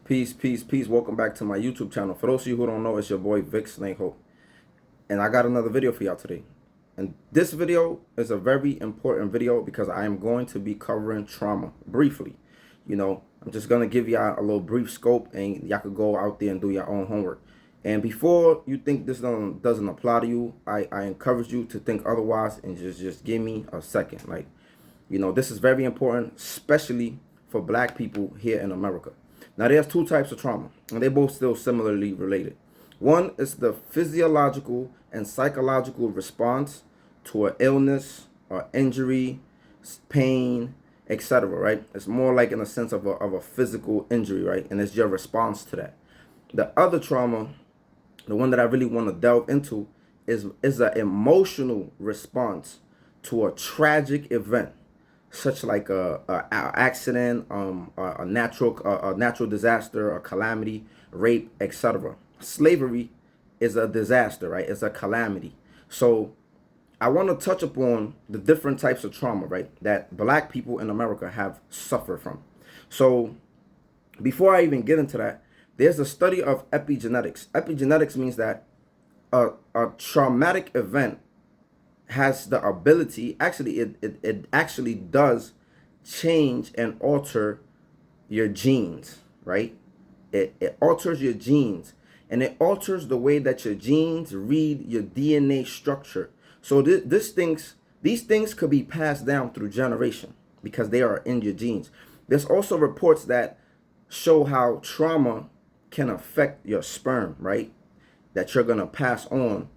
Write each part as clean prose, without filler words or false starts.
Peace, peace, peace. Welcome back to my YouTube channel. For those of you who don't know, it's your boy vicslanghope. And I got another video for y'all today. And this video is a very important video because I am going to be covering trauma briefly. I'm just going to give y'all a little brief scope and y'all could go out there and do your own homework. And before you think this doesn't apply to you, I encourage you to think otherwise and just give me a second. This is very important, especially for black people here in America. Now, there's two types of trauma, and they're both still similarly related. One is the physiological and psychological response to an illness, or injury, pain, etc., right? It's more like in a sense of a physical injury, right? And it's your response to that. The other trauma, the one that I really want to delve into, is an emotional response to a tragic event, such like a accident, a natural disaster, a calamity, rape, etc. Slavery is a disaster, right? It's a calamity. So I want to touch upon the different types of trauma, right, that black people in America have suffered from. So before I even get into that, there's a study of epigenetics. Epigenetics means that a traumatic event has the ability, actually it actually does change and alter your genes, right? It alters your genes, and it alters the way that your genes read your DNA structure. So these things could be passed down through generation because they are in your genes. There's also reports that show how trauma can affect your sperm, right? That you're gonna pass on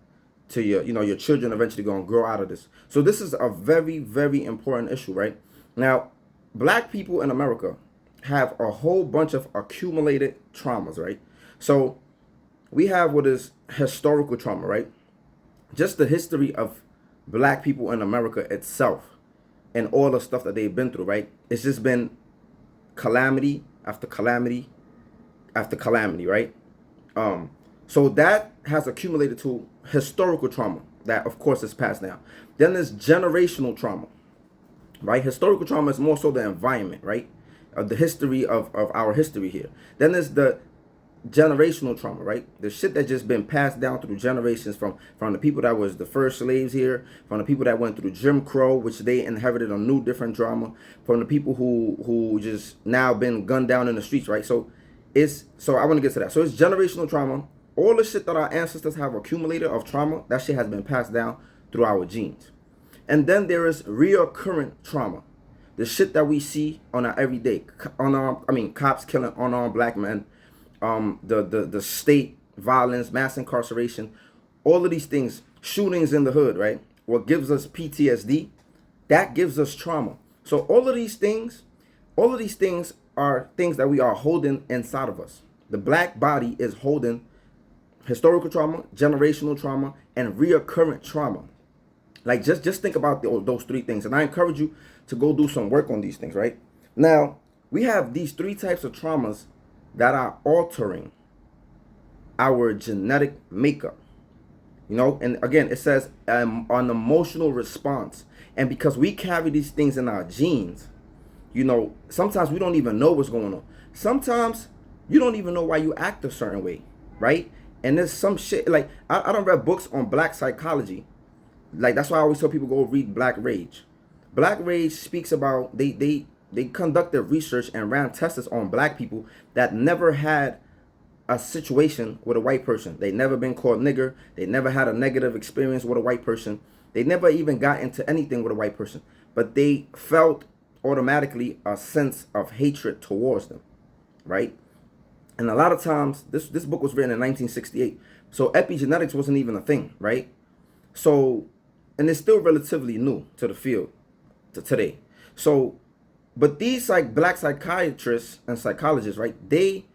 to your children, eventually going to grow out of this. So this is a very, very important issue, right? Now, black people in America have a whole bunch of accumulated traumas, right? So we have what is historical trauma, right? Just the history of black people in America itself and all the stuff that they've been through, right? It's just been calamity after calamity after calamity, right? So that has accumulated to historical trauma that, of course, is passed down. Then there's generational trauma, right? Historical trauma is more so the environment, right? The history of our history here. Then there's the generational trauma, right? The shit that just been passed down through generations from the people that was the first slaves here, from the people that went through Jim Crow, which they inherited a new different drama, from the people who just now been gunned down in the streets, right? So I want to get to that. So it's generational trauma. All the shit that our ancestors have accumulated of trauma, that shit has been passed down through our genes. And then there is reoccurrent trauma. The shit that we see on our everyday, cops killing unarmed black men, the state violence, mass incarceration, all of these things, shootings in the hood, right? What gives us PTSD, that gives us trauma. So all of these things are things that we are holding inside of us. The black body is holding historical trauma, generational trauma, and reoccurrent trauma. Like, just think about those three things. And I encourage you to go do some work on these things, right? Now, we have these three types of traumas that are altering our genetic makeup. And again, it says an emotional response. And because we carry these things in our genes, sometimes we don't even know what's going on. Sometimes you don't even know why you act a certain way, right? And there's some shit, like, I don't read books on black psychology. Like, that's why I always tell people go read Black Rage. Black Rage speaks about, they conducted research and ran tests on black people that never had a situation with a white person. They never been called nigger. They never had a negative experience with a white person. They never even got into anything with a white person. But they felt automatically a sense of hatred towards them, right? And a lot of times, this book was written in 1968. So epigenetics wasn't even a thing, right? So, and it's still relatively new to the field to today. So, but these black psychiatrists and psychologists, right, they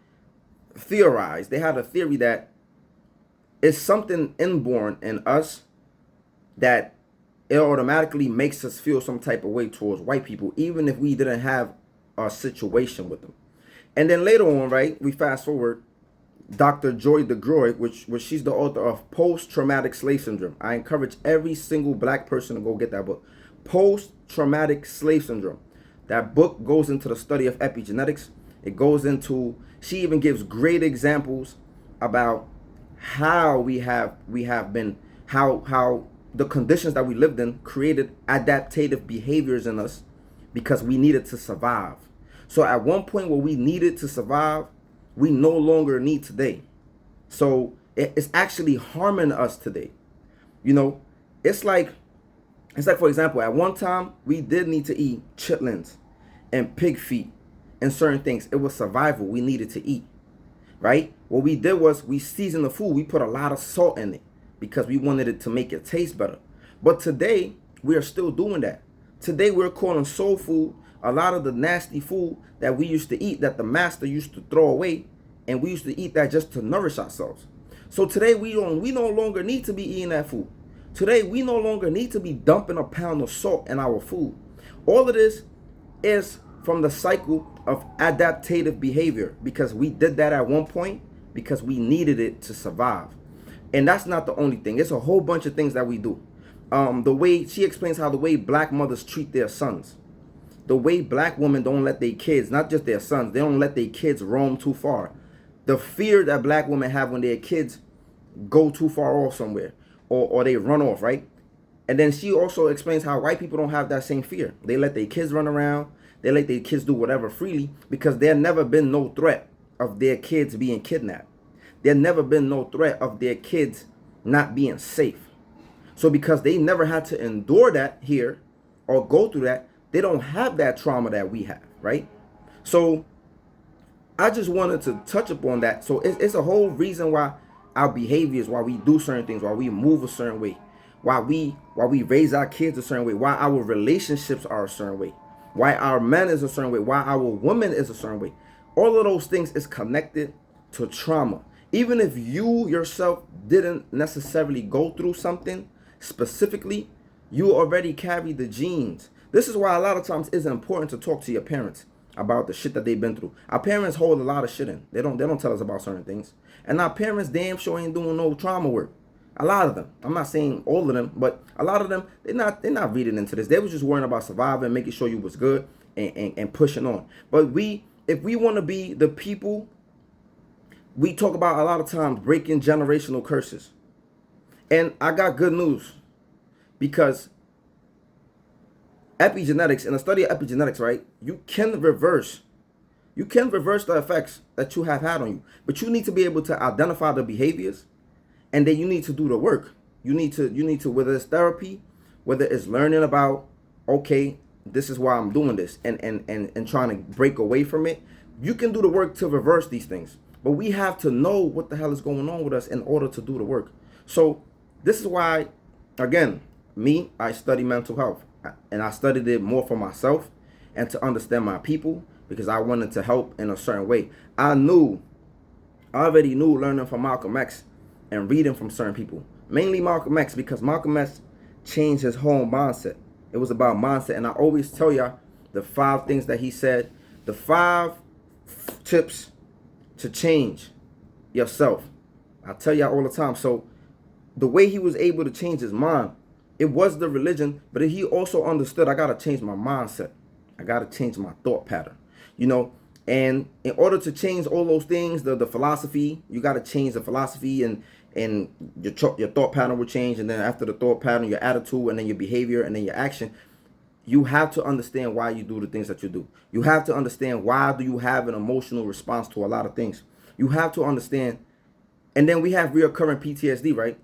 theorized, they had a theory that it's something inborn in us that it automatically makes us feel some type of way towards white people, even if we didn't have a situation with them. And then later on, right, we fast forward, Dr. Joy DeGroy, which she's the author of Post-Traumatic Slave Syndrome. I encourage every single black person to go get that book. Post-Traumatic Slave Syndrome. That book goes into the study of epigenetics. It goes into, she even gives great examples about how we have been, how the conditions that we lived in created adaptative behaviors in us because we needed to survive. So at one point where we needed to survive, we no longer need today. So it's actually harming us today. You know, it's like for example, at one time we did need to eat chitlins and pig feet and certain things. It was survival. We needed to eat, right? What we did was we seasoned the food. We put a lot of salt in it because we wanted it to make it taste better. But today we are still doing that. Today we're calling soul food a lot of the nasty food that we used to eat, that the master used to throw away, and we used to eat that just to nourish ourselves. So today we no longer need to be eating that food. Today we no longer need to be dumping a pound of salt in our food. All of this is from the cycle of adaptative behavior, because we did that at one point because we needed it to survive. And that's not the only thing. It's a whole bunch of things that we do. The way she explains how the way black mothers treat their sons, the way black women don't let their kids, not just their sons, they don't let their kids roam too far. The fear that black women have when their kids go too far off somewhere, or they run off, right? And then she also explains how white people don't have that same fear. They let their kids run around. They let their kids do whatever freely because there never been no threat of their kids being kidnapped. There never been no threat of their kids not being safe. So because they never had to endure that here or go through that, they don't have that trauma that we have, right? So I just wanted to touch upon that. So it's a whole reason why our behaviors, why we do certain things, why we move a certain way, why we raise our kids a certain way, why our relationships are a certain way, why our man is a certain way, why our woman is a certain way. All of those things is connected to trauma. Even if you yourself didn't necessarily go through something specifically, you already carry the genes. This is why a lot of times it's important to talk to your parents about the shit that they've been through. Our parents hold a lot of shit in. They don't tell us about certain things. And our parents damn sure ain't doing no trauma work. A lot of them. I'm not saying all of them, but a lot of them, they're not reading into this. They was just worrying about surviving, making sure you was good, and pushing on. But if we want to be the people, we talk about a lot of times breaking generational curses. And I got good news, because epigenetics, in a study of epigenetics, right, you can reverse the effects that you have had on you. But you need to be able to identify the behaviors, and then you need to do the work. You need to, whether it's therapy, whether it's learning about, okay, this is why I'm doing this, and trying to break away from it. You can do the work to reverse these things. But we have to know what the hell is going on with us in order to do the work. So this is why, again, I study mental health. And I studied it more for myself and to understand my people, because I wanted to help in a certain way. I already knew learning from Malcolm X and reading from certain people. Mainly Malcolm X, because Malcolm X changed his whole mindset. It was about mindset. And I always tell y'all the 5 things that he said, the 5 tips to change yourself. I tell y'all all the time. So the way he was able to change his mind, it was the religion, but he also understood, I got to change my mindset. I got to change my thought pattern, and in order to change all those things, the philosophy, you got to change the philosophy, and your thought pattern will change. And then after the thought pattern, your attitude, and then your behavior, and then your action. You have to understand why you do the things that you do. You have to understand why do you have an emotional response to a lot of things. You have to understand. And then we have reoccurring PTSD, right?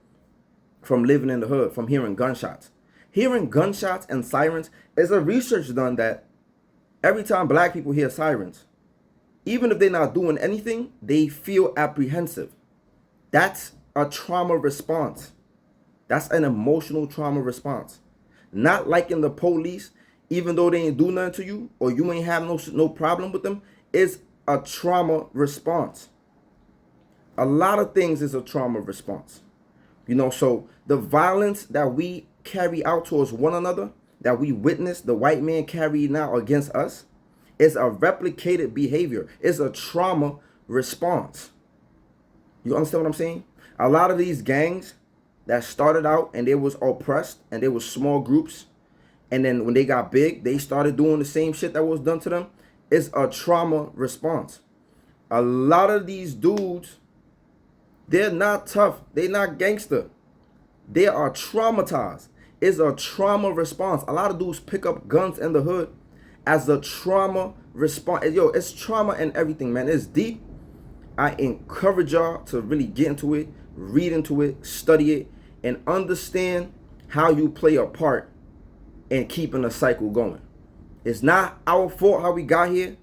From living in the hood, from hearing gunshots. Hearing gunshots and sirens, there's a research done that every time black people hear sirens, even if they're not doing anything, they feel apprehensive. That's a trauma response. That's an emotional trauma response. Not liking the police, even though they ain't do nothing to you, or you ain't have no problem with them, is a trauma response. A lot of things is a trauma response. So the violence that we carry out towards one another, that we witness the white man carry now against us, is a replicated behavior. It's a trauma response. You understand what I'm saying? A lot of these gangs that started out and they was oppressed and they was small groups, and then when they got big, they started doing the same shit that was done to them. It's a trauma response. A lot of these dudes, they're not tough. They're not gangster. They are traumatized. It's a trauma response. A lot of dudes pick up guns in the hood as a trauma response. Yo, it's trauma and everything, man. It's deep. I encourage y'all to really get into it, read into it, study it, and understand how you play a part in keeping the cycle going. It's not our fault how we got here,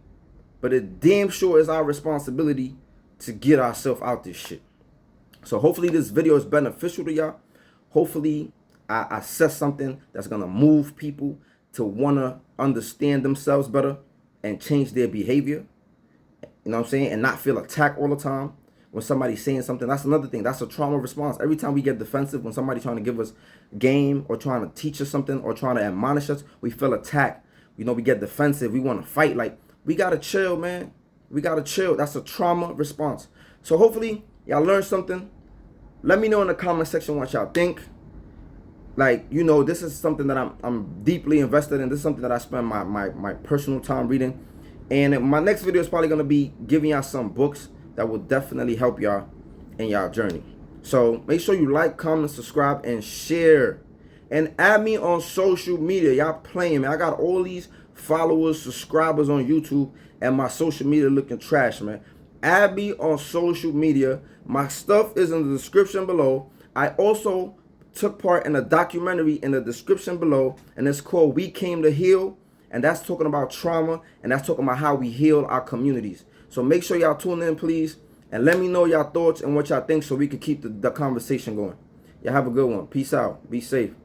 but it damn sure is our responsibility to get ourselves out this shit. So hopefully this video is beneficial to y'all. Hopefully I said something that's going to move people to want to understand themselves better and change their behavior. You know what I'm saying? And not feel attacked all the time when somebody's saying something. That's another thing. That's a trauma response. Every time we get defensive when somebody's trying to give us game or trying to teach us something or trying to admonish us, we feel attacked. You know, we get defensive. We want to fight. Like, we got to chill, man. We got to chill. That's a trauma response. So hopefully y'all learned something. Let me know in the comment section what y'all think. Like, you know, this is something that I'm deeply invested in. This is something that I spend my personal time reading. And my next video is probably going to be giving y'all some books that will definitely help y'all in y'all journey. So make sure you like, comment, subscribe, and share. And add me on social media. Y'all playing, man. I got all these followers, subscribers on YouTube, and my social media looking trash, man. Add me on social media. My stuff is in the description below. I also took part in a documentary in the description below, and it's called We Came to Heal. And that's talking about trauma, and that's talking about how we heal our communities. So make sure y'all tune in, please, and let me know y'all thoughts and what y'all think so we can keep the conversation going. Y'all have a good one. Peace out. Be safe.